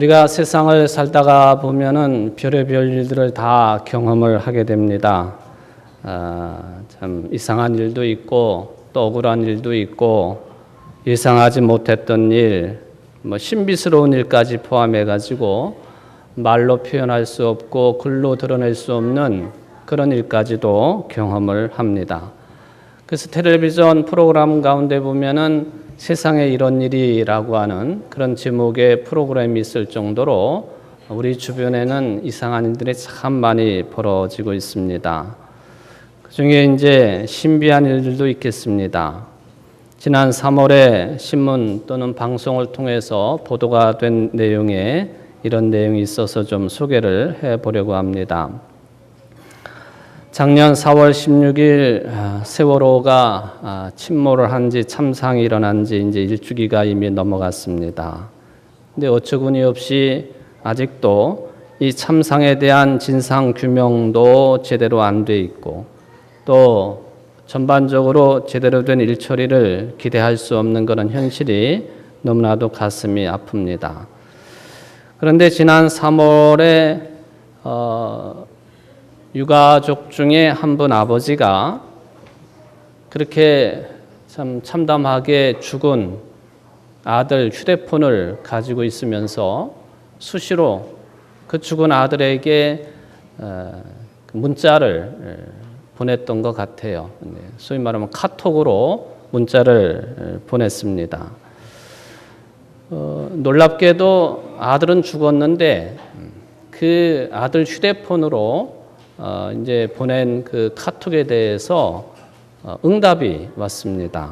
우리가 세상을 살다가 보면은 별의별 일들을 다 경험을 하게 됩니다. 참 이상한 일도 있고 또 억울한 일도 있고 예상하지 못했던 일, 신비스러운 일까지 포함해가지고 말로 표현할 수 없고 글로 드러낼 수 없는 그런 일까지도 경험을 합니다. 그래서 텔레비전 프로그램 가운데 보면은 세상에 이런 일이라고 하는 그런 제목의 프로그램이 있을 정도로 우리 주변에는 이상한 일들이 참 많이 벌어지고 있습니다. 그 중에 이제 신비한 일들도 있겠습니다. 지난 3월에 신문 또는 방송을 통해서 보도가 된 내용에 이런 내용이 있어서 좀 소개를 해보려고 합니다. 작년 4월 16일 세월호가 침몰을 한 지 참상이 일어난 지 이제 일주기가 이미 넘어갔습니다. 근데 어처구니 없이 아직도 이 참상에 대한 진상 규명도 제대로 안 돼 있고 또 전반적으로 제대로 된 일 처리를 기대할 수 없는 그런 현실이 너무나도 가슴이 아픕니다. 그런데 지난 3월에 유가족 중에 한 분 아버지가 그렇게 참 참담하게 죽은 아들 휴대폰을 가지고 있으면서 수시로 그 죽은 아들에게 문자를 보냈던 것 같아요. 소위 말하면 카톡으로 문자를 보냈습니다. 놀랍게도 아들은 죽었는데 그 아들 휴대폰으로 이제 보낸 그 카톡에 대해서 응답이 왔습니다.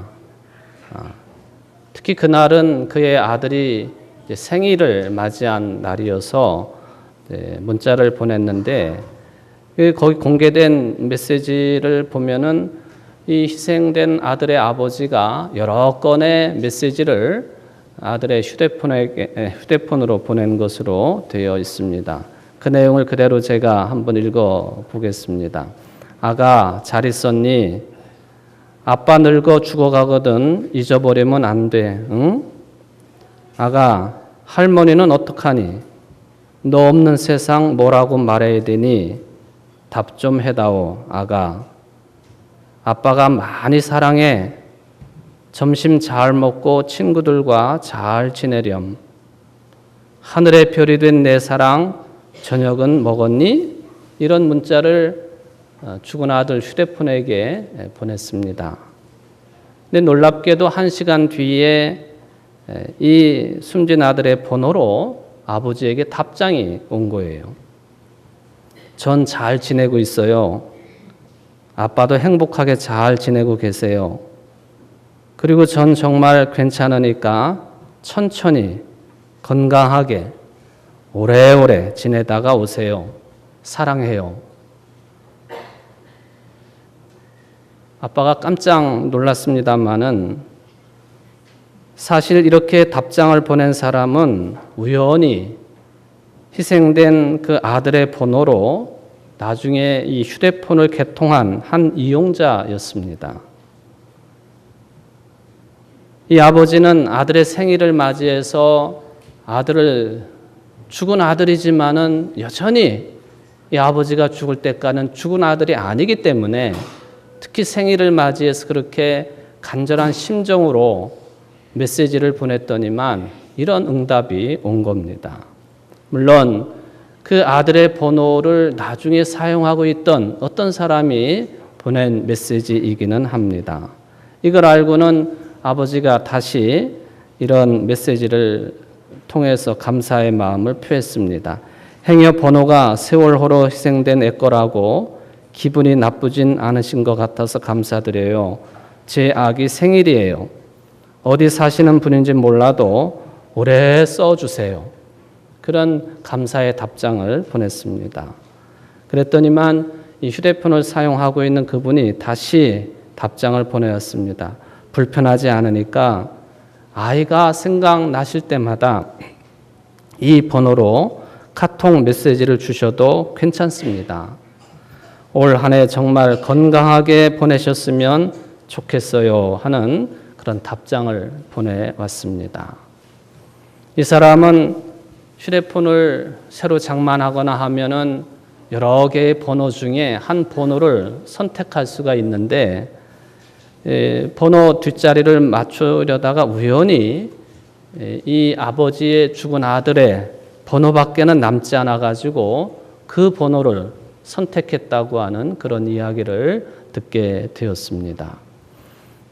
특히 그날은 그의 아들이 이제 생일을 맞이한 날이어서 문자를 보냈는데 거기 공개된 메시지를 보면은 이 희생된 아들의 아버지가 여러 건의 메시지를 아들의 휴대폰으로 보낸 것으로 되어 있습니다. 그 내용을 그대로 제가 한번 읽어 보겠습니다. 아가, 잘 있었니? 아빠 늙어 죽어가거든. 잊어버리면 안 돼. 응? 아가, 할머니는 어떡하니? 너 없는 세상 뭐라고 말해야 되니? 답 좀 해다오, 아가. 아빠가 많이 사랑해. 점심 잘 먹고 친구들과 잘 지내렴. 하늘의 별이 된 내 사랑, 저녁은 먹었니? 이런 문자를 죽은 아들 휴대폰에게 보냈습니다. 근데 놀랍게도 1시간 뒤에 이 숨진 아들의 번호로 아버지에게 답장이 온 거예요. 전 잘 지내고 있어요. 아빠도 행복하게 잘 지내고 계세요. 그리고 전 정말 괜찮으니까 천천히 건강하게 오래오래 지내다가 오세요. 사랑해요. 아빠가 깜짝 놀랐습니다마는 사실 이렇게 답장을 보낸 사람은 우연히 희생된 그 아들의 번호로 나중에 이 휴대폰을 개통한 한 이용자였습니다. 이 아버지는 아들의 생일을 맞이해서 죽은 아들이지만은 여전히 이 아버지가 죽을 때까지는 죽은 아들이 아니기 때문에 특히 생일을 맞이해서 그렇게 간절한 심정으로 메시지를 보냈더니만 이런 응답이 온 겁니다. 물론 그 아들의 번호를 나중에 사용하고 있던 어떤 사람이 보낸 메시지이기는 합니다. 이걸 알고는 아버지가 다시 이런 메시지를 통해서 감사의 마음을 표했습니다. 행여 번호가 세월호로 희생된 애 거라고 기분이 나쁘진 않으신 것 같아서 감사드려요. 제 아기 생일이에요. 어디 사시는 분인지 몰라도 오래 써주세요. 그런 감사의 답장을 보냈습니다. 그랬더니만 이 휴대폰을 사용하고 있는 그분이 다시 답장을 보내었습니다. 불편하지 않으니까 아이가 생각나실 때마다 이 번호로 카톡 메시지를 주셔도 괜찮습니다. 올 한 해 정말 건강하게 보내셨으면 좋겠어요 하는 그런 답장을 보내왔습니다. 이 사람은 휴대폰을 새로 장만하거나 하면은 여러 개의 번호 중에 한 번호를 선택할 수가 있는데 번호 뒷자리를 맞추려다가 우연히 이 아버지의 죽은 아들의 번호밖에는 남지 않아 가지고 그 번호를 선택했다고 하는 그런 이야기를 듣게 되었습니다.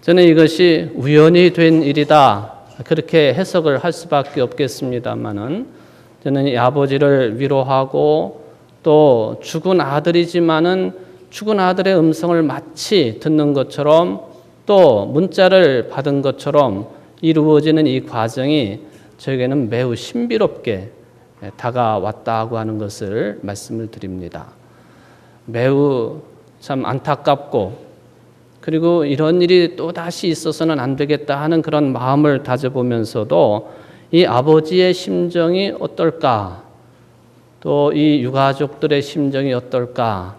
저는 이것이 우연히 된 일이다 그렇게 해석을 할 수밖에 없겠습니다만은 저는 이 아버지를 위로하고 또 죽은 아들이지만은 죽은 아들의 음성을 마치 듣는 것처럼 또 문자를 받은 것처럼 이루어지는 이 과정이 저에게는 매우 신비롭게 다가왔다고 하는 것을 말씀을 드립니다. 매우 참 안타깝고 그리고 이런 일이 또다시 있어서는 안 되겠다 하는 그런 마음을 다져보면서도 이 아버지의 심정이 어떨까? 또 이 유가족들의 심정이 어떨까?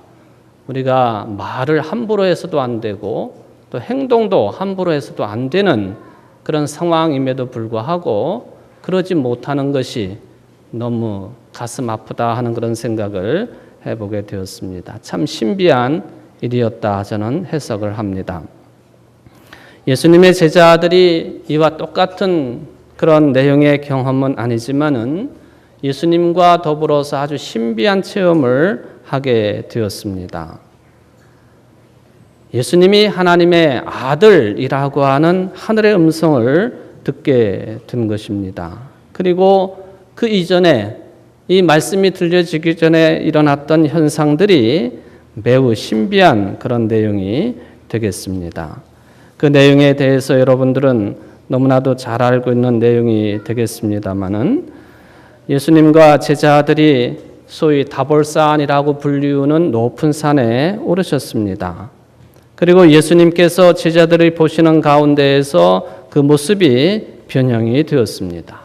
우리가 말을 함부로 해서도 안 되고 또 행동도 함부로 해서도 안 되는 그런 상황임에도 불구하고 그러지 못하는 것이 너무 가슴 아프다 하는 그런 생각을 해보게 되었습니다. 참 신비한 일이었다 저는 해석을 합니다. 예수님의 제자들이 이와 똑같은 그런 내용의 경험은 아니지만은 예수님과 더불어서 아주 신비한 체험을 하게 되었습니다. 예수님이 하나님의 아들이라고 하는 하늘의 음성을 듣게 된 것입니다. 그리고 그 이전에 이 말씀이 들려지기 전에 일어났던 현상들이 매우 신비한 그런 내용이 되겠습니다. 그 내용에 대해서 여러분들은 너무나도 잘 알고 있는 내용이 되겠습니다마는 예수님과 제자들이 소위 다볼산이라고 불리우는 높은 산에 오르셨습니다. 그리고 예수님께서 제자들이 보시는 가운데에서 그 모습이 변형이 되었습니다.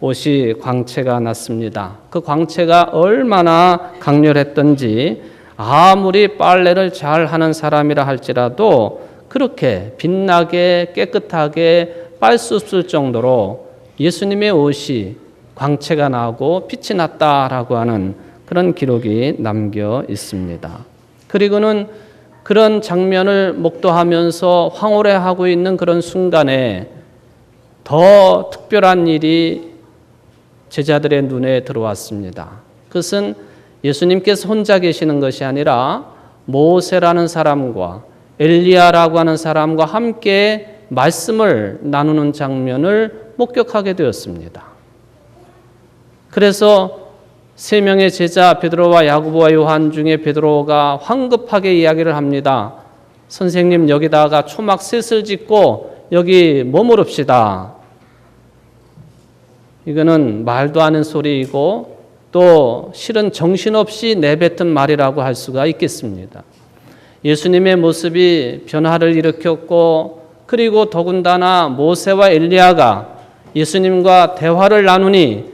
옷이 광채가 났습니다. 그 광채가 얼마나 강렬했던지 아무리 빨래를 잘 하는 사람이라 할지라도 그렇게 빛나게 깨끗하게 빨 수 없을 정도로 예수님의 옷이 광채가 나고 빛이 났다라고 하는 그런 기록이 남겨 있습니다. 그리고는 그런 장면을 목도하면서 황홀해하고 있는 그런 순간에 더 특별한 일이 제자들의 눈에 들어왔습니다. 그것은 예수님께서 혼자 계시는 것이 아니라 모세라는 사람과 엘리야라고 하는 사람과 함께 말씀을 나누는 장면을 목격하게 되었습니다. 그래서 세 명의 제자 베드로와 야고보와 요한 중에 베드로가 황급하게 이야기를 합니다. 선생님, 여기다가 초막 셋을 짓고 여기 머무릅시다. 이거는 말도 안 하는 소리이고 또 실은 정신없이 내뱉은 말이라고 할 수가 있겠습니다. 예수님의 모습이 변화를 일으켰고 그리고 더군다나 모세와 엘리야가 예수님과 대화를 나누니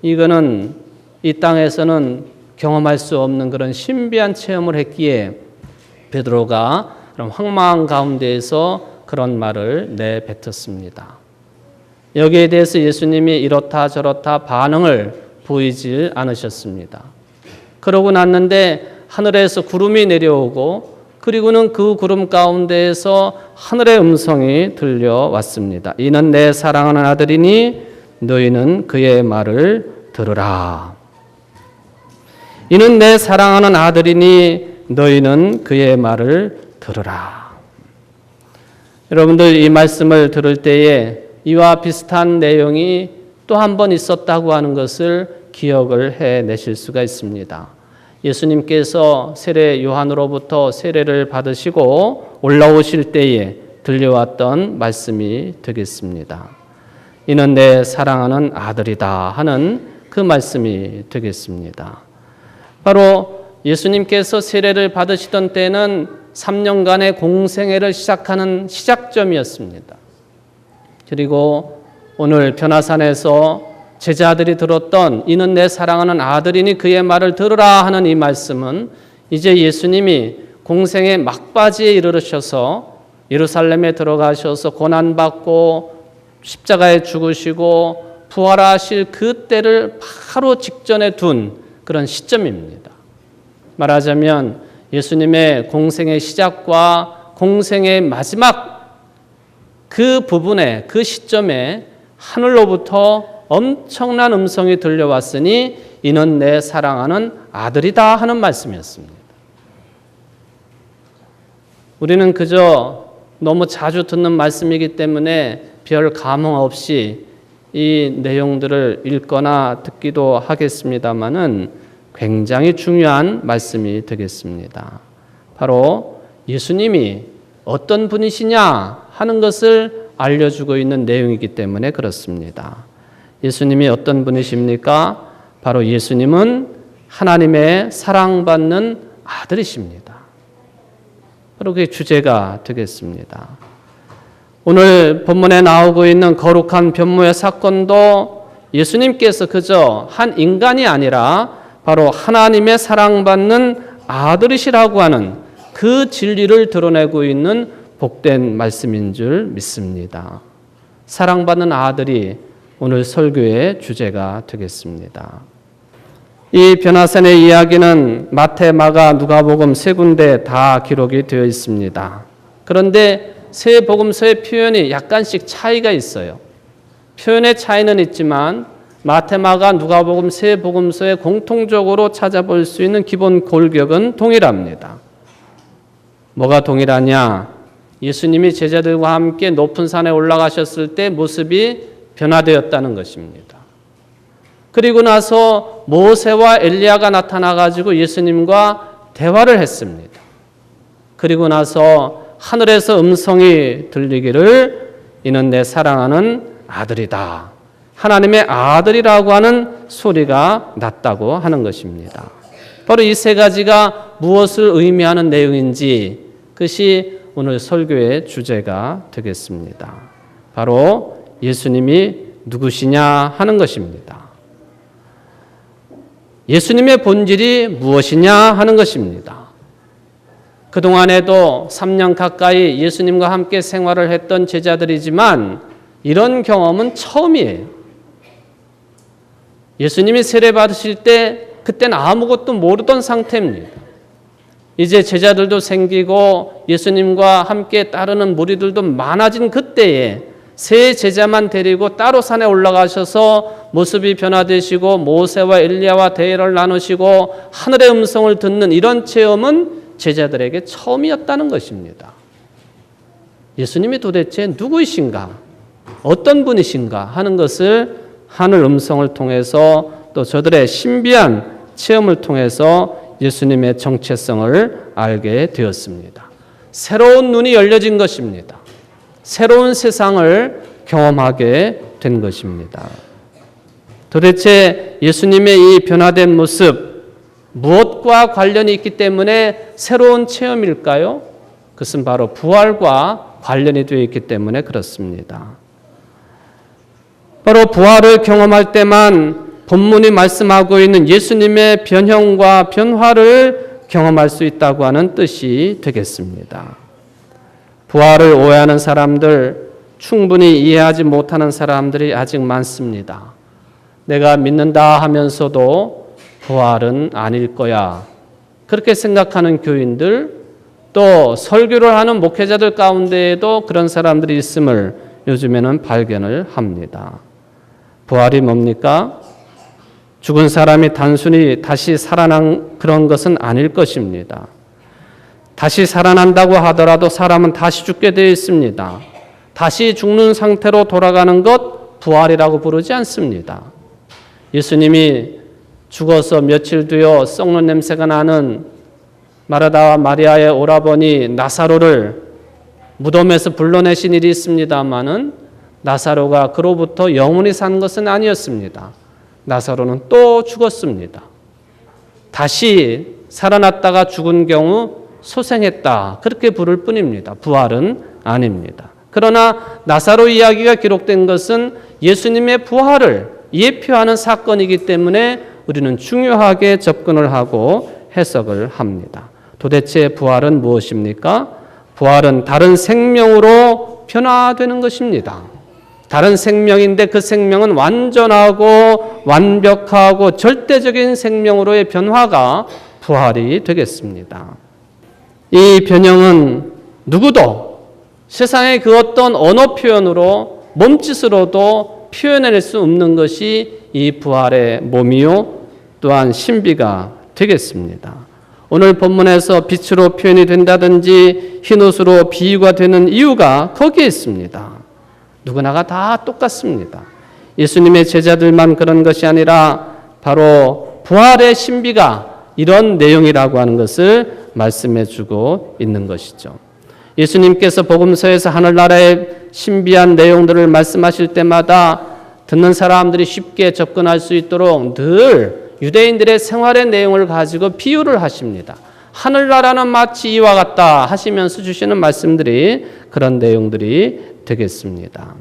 이거는 이 땅에서는 경험할 수 없는 그런 신비한 체험을 했기에 베드로가 그런 황망한 가운데에서 그런 말을 내뱉었습니다. 여기에 대해서 예수님이 이렇다 저렇다 반응을 보이지 않으셨습니다. 그러고 났는데 하늘에서 구름이 내려오고 그리고는 그 구름 가운데에서 하늘의 음성이 들려왔습니다. 이는 내 사랑하는 아들이니 너희는 그의 말을 들으라. 이는 내 사랑하는 아들이니 너희는 그의 말을 들으라. 여러분들 이 말씀을 들을 때에 이와 비슷한 내용이 또 한 번 있었다고 하는 것을 기억을 해내실 수가 있습니다. 예수님께서 세례 요한으로부터 세례를 받으시고 올라오실 때에 들려왔던 말씀이 되겠습니다. 이는 내 사랑하는 아들이다 하는 그 말씀이 되겠습니다. 바로 예수님께서 세례를 받으시던 때는 3년간의 공생애를 시작하는 시작점이었습니다. 그리고 오늘 변화산에서 제자들이 들었던 이는 내 사랑하는 아들이니 그의 말을 들으라 하는 이 말씀은 이제 예수님이 공생의 막바지에 이르르셔서 예루살렘에 들어가셔서 고난받고 십자가에 죽으시고 부활하실 그 때를 바로 직전에 둔 그런 시점입니다. 말하자면 예수님의 공생의 시작과 공생의 마지막 그 부분에, 그 시점에 하늘로부터 엄청난 음성이 들려왔으니 이는 내 사랑하는 아들이다 하는 말씀이었습니다. 우리는 그저 너무 자주 듣는 말씀이기 때문에 별 감흥 없이 이 내용들을 읽거나 듣기도 하겠습니다마는 굉장히 중요한 말씀이 되겠습니다. 바로 예수님이 어떤 분이시냐 하는 것을 알려주고 있는 내용이기 때문에 그렇습니다. 예수님이 어떤 분이십니까? 바로 예수님은 하나님의 사랑받는 아들이십니다. 바로 그게 주제가 되겠습니다. 오늘 본문에 나오고 있는 거룩한 변모의 사건도 예수님께서 그저 한 인간이 아니라 바로 하나님의 사랑받는 아들이시라고 하는 그 진리를 드러내고 있는 복된 말씀인 줄 믿습니다. 사랑받는 아들이 오늘 설교의 주제가 되겠습니다. 이 변화산의 이야기는 마태, 마가, 누가복음 세 군데 다 기록이 되어 있습니다. 그런데 세 복음서의 표현이 약간씩 차이가 있어요. 표현의 차이는 있지만 마태, 마가, 누가복음 세 복음서에 공통적으로 찾아볼 수 있는 기본 골격은 동일합니다. 뭐가 동일하냐? 예수님이 제자들과 함께 높은 산에 올라가셨을 때 모습이 변화되었다는 것입니다. 그리고 나서 모세와 엘리야가 나타나가지고 예수님과 대화를 했습니다. 그리고 나서 하늘에서 음성이 들리기를 이는 내 사랑하는 아들이다. 하나님의 아들이라고 하는 소리가 났다고 하는 것입니다. 바로 이 세 가지가 무엇을 의미하는 내용인지 그것이 오늘 설교의 주제가 되겠습니다. 바로 예수님이 누구시냐 하는 것입니다. 예수님의 본질이 무엇이냐 하는 것입니다. 그동안에도 3년 가까이 예수님과 함께 생활을 했던 제자들이지만 이런 경험은 처음이에요. 예수님이 세례 받으실 때 그때는 아무것도 모르던 상태입니다. 이제 제자들도 생기고 예수님과 함께 따르는 무리들도 많아진 그때에 세 제자만 데리고 따로 산에 올라가셔서 모습이 변화되시고 모세와 엘리야와 대화를 나누시고 하늘의 음성을 듣는 이런 체험은 제자들에게 처음이었다는 것입니다. 예수님이 도대체 누구이신가? 어떤 분이신가? 하는 것을 하늘 음성을 통해서 또 저들의 신비한 체험을 통해서 예수님의 정체성을 알게 되었습니다. 새로운 눈이 열려진 것입니다. 새로운 세상을 경험하게 된 것입니다. 도대체 예수님의 이 변화된 모습 무엇과 관련이 있기 때문에 새로운 체험일까요? 그것은 바로 부활과 관련이 되어 있기 때문에 그렇습니다. 바로 부활을 경험할 때만 본문이 말씀하고 있는 예수님의 변형과 변화를 경험할 수 있다고 하는 뜻이 되겠습니다. 부활을 오해하는 사람들, 충분히 이해하지 못하는 사람들이 아직 많습니다. 내가 믿는다 하면서도 부활은 아닐 거야. 그렇게 생각하는 교인들, 또 설교를 하는 목회자들 가운데에도 그런 사람들이 있음을 요즘에는 발견을 합니다. 부활이 뭡니까? 죽은 사람이 단순히 다시 살아난 그런 것은 아닐 것입니다. 다시 살아난다고 하더라도 사람은 다시 죽게 되어 있습니다. 다시 죽는 상태로 돌아가는 것 부활이라고 부르지 않습니다. 예수님이 죽어서 며칠 뒤어 썩는 냄새가 나는 마르다와 마리아의 오라버니 나사로를 무덤에서 불러내신 일이 있습니다마는 나사로가 그로부터 영원히 산 것은 아니었습니다. 나사로는 또 죽었습니다. 다시 살아났다가 죽은 경우 소생했다. 그렇게 부를 뿐입니다. 부활은 아닙니다. 그러나 나사로 이야기가 기록된 것은 예수님의 부활을 예표하는 사건이기 때문에 우리는 중요하게 접근을 하고 해석을 합니다. 도대체 부활은 무엇입니까? 부활은 다른 생명으로 변화되는 것입니다. 다른 생명인데 그 생명은 완전하고 완벽하고 절대적인 생명으로의 변화가 부활이 되겠습니다. 이 변형은 누구도 세상의 그 어떤 언어 표현으로 몸짓으로도 표현해낼 수 없는 것이 이 부활의 몸이요 또한 신비가 되겠습니다. 오늘 본문에서 빛으로 표현이 된다든지 흰옷으로 비유가 되는 이유가 거기에 있습니다. 누구나가 다 똑같습니다. 예수님의 제자들만 그런 것이 아니라 바로 부활의 신비가 이런 내용이라고 하는 것을 말씀해 주고 있는 것이죠. 예수님께서 복음서에서 하늘나라의 신비한 내용들을 말씀하실 때마다 듣는 사람들이 쉽게 접근할 수 있도록 늘 유대인들의 생활의 내용을 가지고 비유를 하십니다. 하늘나라는 마치 이와 같다 하시면서 주시는 말씀들이 그런 내용들이 되겠습니다.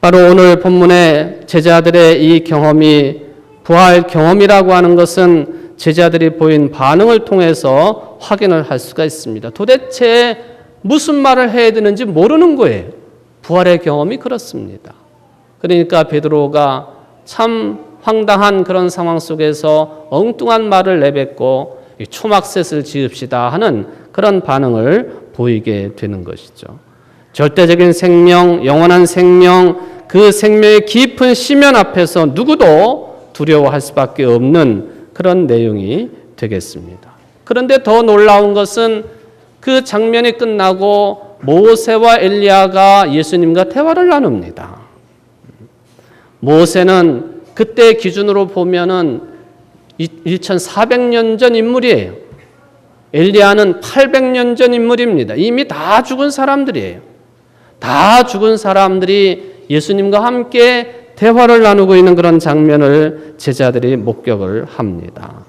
바로 오늘 본문의 제자들의 이 경험이 부활 경험이라고 하는 것은 제자들이 보인 반응을 통해서 확인을 할 수가 있습니다. 도대체 무슨 말을 해야 되는지 모르는 거예요. 부활의 경험이 그렇습니다. 그러니까 베드로가 참 황당한 그런 상황 속에서 엉뚱한 말을 내뱉고 초막셋을 지읍시다 하는 그런 반응을 보이게 되는 것이죠. 절대적인 생명, 영원한 생명, 그 생명의 깊은 심연 앞에서 누구도 두려워할 수밖에 없는 그런 내용이 되겠습니다. 그런데 더 놀라운 것은 그 장면이 끝나고 모세와 엘리야가 예수님과 대화를 나눕니다. 모세는 그때 기준으로 보면은 1400년 전 인물이에요. 엘리야는 800년 전 인물입니다. 이미 다 죽은 사람들이에요. 다 죽은 사람들이 예수님과 함께 대화를 나누고 있는 그런 장면을 제자들이 목격을 합니다.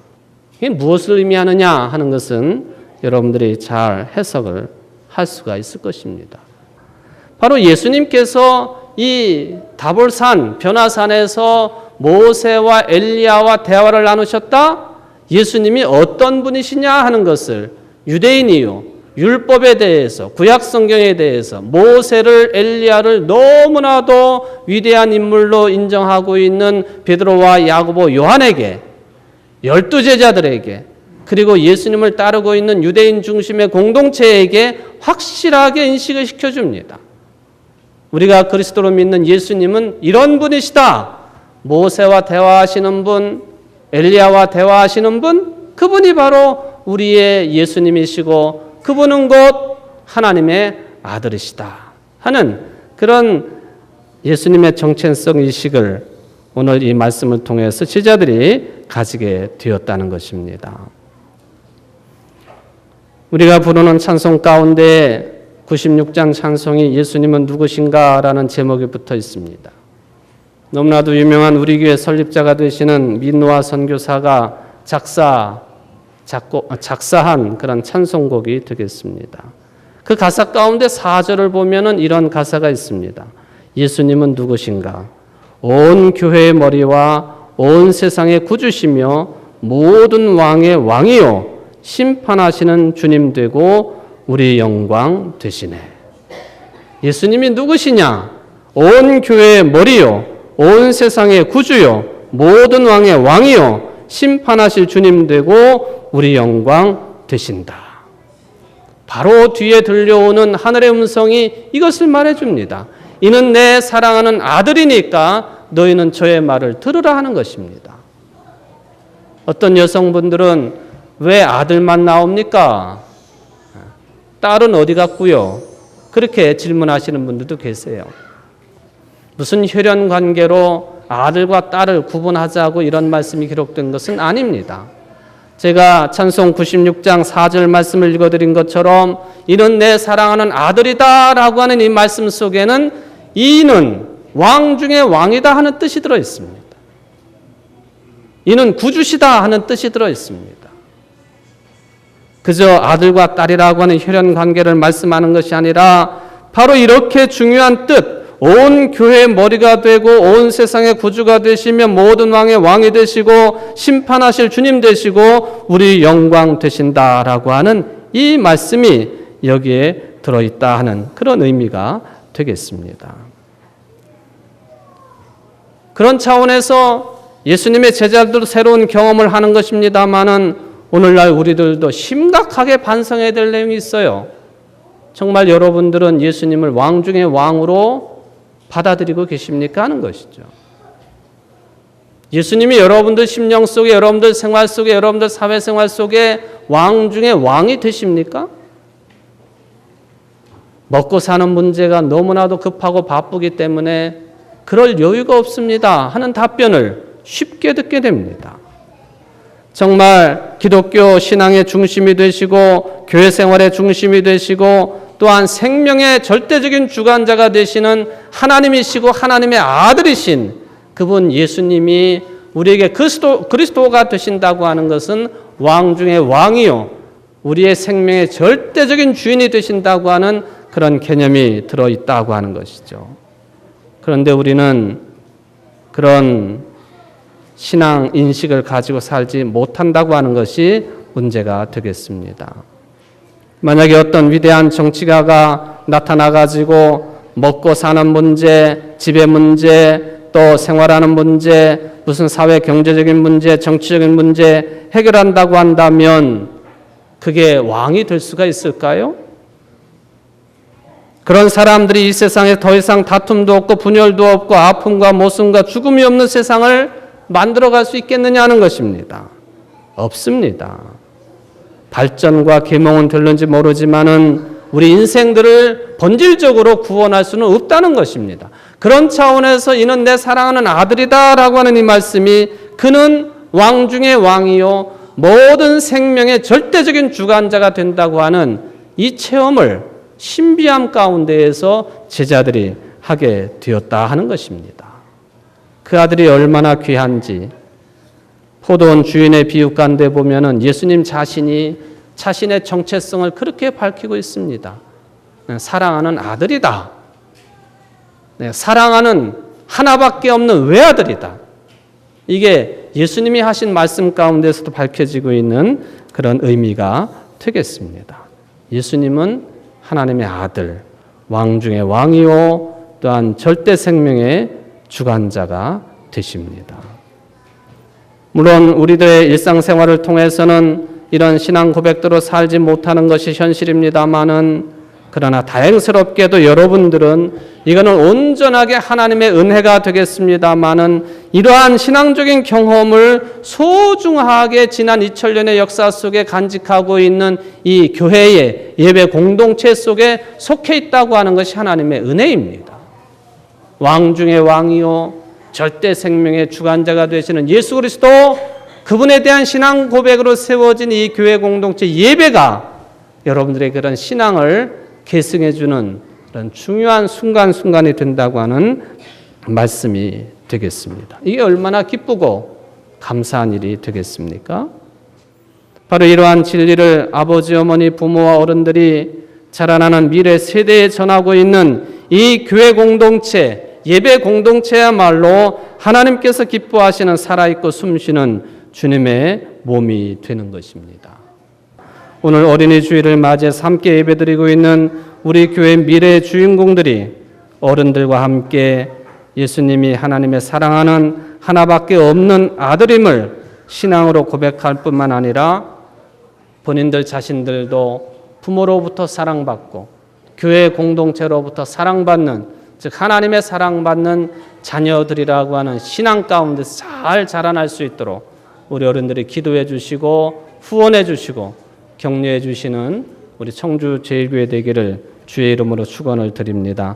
이게 무엇을 의미하느냐 하는 것은 여러분들이 잘 해석을 할 수가 있을 것입니다. 바로 예수님께서 이 다볼산, 변화산에서 모세와 엘리야와 대화를 나누셨다? 예수님이 어떤 분이시냐 하는 것을 유대인이요, 율법에 대해서, 구약 성경에 대해서 모세를, 엘리야를 너무나도 위대한 인물로 인정하고 있는 베드로와 야고보, 요한에게, 12제자들에게, 그리고 예수님을 따르고 있는 유대인 중심의 공동체에게 확실하게 인식을 시켜줍니다. 우리가 그리스도로 믿는 예수님은 이런 분이시다. 모세와 대화하시는 분, 엘리야와 대화하시는 분, 그분이 바로 우리의 예수님이시고 그분은 곧 하나님의 아들이시다 하는 그런 예수님의 정체성 의식을 오늘 이 말씀을 통해서 제자들이 가지게 되었다는 것입니다. 우리가 부르는 찬송 가운데 96장 찬송이 예수님은 누구신가 라는 제목이 붙어 있습니다. 너무나도 유명한 우리 교회 설립자가 되시는 민노아 선교사가 작사한 그런 찬송곡이 되겠습니다. 그 가사 가운데 4절을 보면은 이런 가사가 있습니다. 예수님은 누구신가? 온 교회의 머리와 온 세상의 구주시며 모든 왕의 왕이요 심판하시는 주님 되고 우리 영광 되시네. 예수님이 누구시냐? 온 교회의 머리요 온 세상의 구주요 모든 왕의 왕이요 심판하실 주님 되고 우리 영광 되신다. 바로 뒤에 들려오는 하늘의 음성이 이것을 말해줍니다. 이는 내 사랑하는 아들이니까 너희는 저의 말을 들으라 하는 것입니다. 어떤 여성분들은 왜 아들만 나옵니까? 딸은 어디 갔고요? 그렇게 질문하시는 분들도 계세요. 무슨 혈연 관계로 아들과 딸을 구분하자고 이런 말씀이 기록된 것은 아닙니다. 제가 찬송 96장 4절 말씀을 읽어드린 것처럼 이는 내 사랑하는 아들이다 라고 하는 이 말씀 속에는 이는 왕 중에 왕이다 하는 뜻이 들어있습니다. 이는 구주시다 하는 뜻이 들어있습니다. 그저 아들과 딸이라고 하는 혈연 관계를 말씀하는 것이 아니라 바로 이렇게 중요한 뜻, 온 교회의 머리가 되고 온 세상의 구주가 되시며 모든 왕의 왕이 되시고 심판하실 주님 되시고 우리 영광 되신다라고 하는 이 말씀이 여기에 들어있다 하는 그런 의미가 되겠습니다. 그런 차원에서 예수님의 제자들도 새로운 경험을 하는 것입니다마는 오늘날 우리들도 심각하게 반성해야 될 내용이 있어요. 정말 여러분들은 예수님을 왕 중의 왕으로 받아들이고 계십니까? 하는 것이죠. 예수님이 여러분들 심령 속에, 여러분들 생활 속에, 여러분들 사회생활 속에 왕 중에 왕이 되십니까? 먹고 사는 문제가 너무나도 급하고 바쁘기 때문에 그럴 여유가 없습니다 하는 답변을 쉽게 듣게 됩니다. 정말 기독교 신앙의 중심이 되시고 교회 생활의 중심이 되시고 또한 생명의 절대적인 주관자가 되시는 하나님이시고 하나님의 아들이신 그분 예수님이 우리에게 그리스도가 되신다고 하는 것은 왕 중의 왕이요 우리의 생명의 절대적인 주인이 되신다고 하는 그런 개념이 들어있다고 하는 것이죠. 그런데 우리는 그런 신앙 인식을 가지고 살지 못한다고 하는 것이 문제가 되겠습니다. 만약에 어떤 위대한 정치가가 나타나가지고 먹고 사는 문제, 집의 문제, 또 생활하는 문제, 무슨 사회 경제적인 문제, 정치적인 문제 해결한다고 한다면 그게 왕이 될 수가 있을까요? 그런 사람들이 이 세상에 더 이상 다툼도 없고 분열도 없고 아픔과 모순과 죽음이 없는 세상을 만들어갈 수 있겠느냐 하는 것입니다. 없습니다. 발전과 계몽은 될는지 모르지만은 우리 인생들을 본질적으로 구원할 수는 없다는 것입니다. 그런 차원에서 이는 내 사랑하는 아들이다라고 하는 이 말씀이 그는 왕 중의 왕이요 모든 생명의 절대적인 주관자가 된다고 하는 이 체험을 신비함 가운데에서 제자들이 하게 되었다 하는 것입니다. 그 아들이 얼마나 귀한지 포도원 주인의 비유 가운데 보면은 예수님 자신이 자신의 정체성을 그렇게 밝히고 있습니다. 사랑하는 아들이다. 사랑하는 하나밖에 없는 외아들이다. 이게 예수님이 하신 말씀 가운데서도 밝혀지고 있는 그런 의미가 되겠습니다. 예수님은 하나님의 아들, 왕 중의 왕이요 또한 절대 생명의 주관자가 되십니다. 물론 우리들의 일상생활을 통해서는 이런 신앙 고백대로 살지 못하는 것이 현실입니다마는 그러나 다행스럽게도 여러분들은 이거는 온전하게 하나님의 은혜가 되겠습니다마는 이러한 신앙적인 경험을 소중하게 지난 2000년의 역사 속에 간직하고 있는 이 교회의 예배 공동체 속에 속해 있다고 하는 것이 하나님의 은혜입니다. 왕 중의 왕이요 절대 생명의 주관자가 되시는 예수 그리스도 그분에 대한 신앙 고백으로 세워진 이 교회 공동체 예배가 여러분들의 그런 신앙을 계승해 주는 그런 중요한 순간순간이 된다고 하는 말씀이 되겠습니다. 이게 얼마나 기쁘고 감사한 일이 되겠습니까? 바로 이러한 진리를 아버지, 어머니, 부모와 어른들이 자라나는 미래 세대에 전하고 있는 이 교회 공동체, 예배 공동체야말로 하나님께서 기뻐하시는 살아있고 숨쉬는 주님의 몸이 되는 것입니다. 오늘 어린이 주일을 맞이해서 함께 예배드리고 있는 우리 교회 미래의 주인공들이 어른들과 함께 예수님이 하나님의 사랑하는 하나밖에 없는 아들임을 신앙으로 고백할 뿐만 아니라 본인들 자신들도 부모로부터 사랑받고 교회 공동체로부터 사랑받는 즉 하나님의 사랑받는 자녀들이라고 하는 신앙 가운데서 잘 자라날 수 있도록 우리 어른들이 기도해 주시고 후원해 주시고 격려해 주시는 우리 청주 제일교회 되기를 주의 이름으로 축원을 드립니다.